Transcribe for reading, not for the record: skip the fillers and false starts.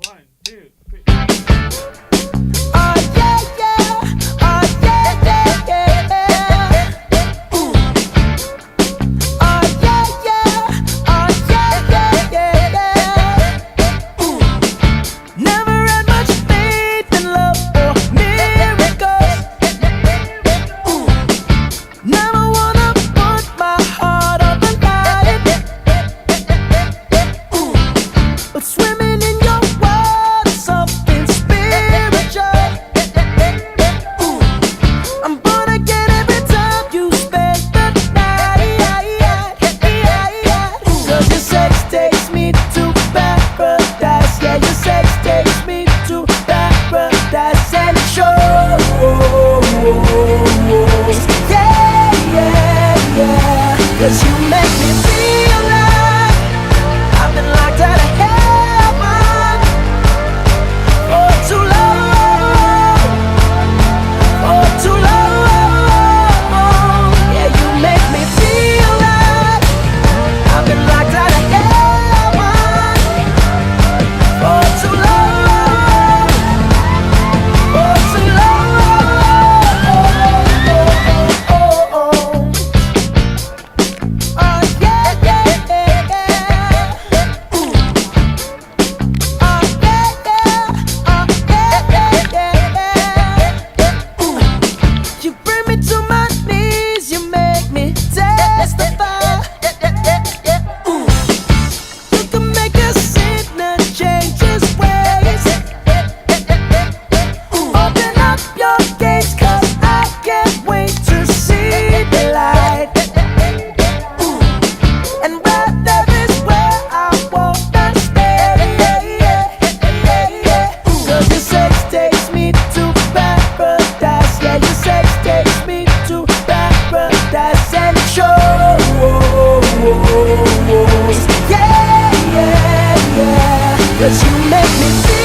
One, two, three. Oh yeah, yeah. Oh yeah, yeah, yeah. Ooh. Oh yeah, yeah. Oh yeah, yeah, yeah. Ooh. Never had much faith in love or miracles. Ooh. Never wanna put my heart on the line. Ooh. But swimming in your world is something spiritual. Ooh. I'm gonna get every time you spend the night. 'Cause your sex takes me to paradise. Yeah, your sex takes me to paradise. And it shows. Yeah, yeah, yeah. 'Cause you make me feel like I've been locked out of heaven for too long, for too long. Yeah, you make me feel like I've been locked out of heaven for too long, for too long. Oh yeah, yeah, yeah. Ooh. Oh yeah, yeah. Oh yeah, yeah, yeah. Ooh. You bring me to my knees, you make me testify. Ooh. You can make a sinner change his ways. Ooh. Open up your gates, 'cause I can't wait to see the light. Ooh. And right there is where I wanna stay. 'Cause your sex takes me to paradise. Yeah, your sex takes me to paradise. And it shows. Yeah, yeah, yeah. 'Cause you make me feel